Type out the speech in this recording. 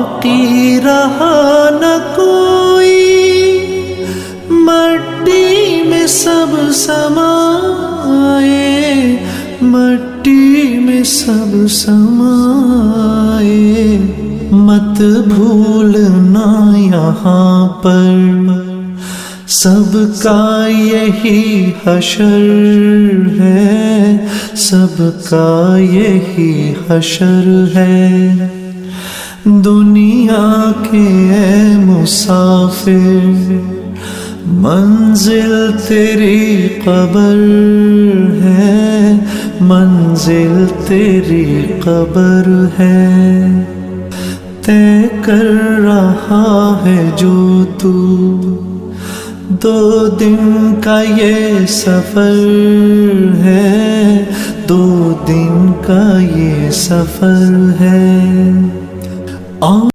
باقی رہا نہ کوئی، مٹی میں سب سمائے، مٹی میں سب سمائے۔ مت بھولنا یہاں پر سب کا یہی حشر ہے، سب کا یہی حشر ہے۔ دنیا کے اے مسافر، منزل تیری قبر ہے، منزل تیری قبر ہے۔ طے کر رہا ہے جو تو 2 دن کا یہ سفر ہے، 2 دن کا یہ سفر ہے۔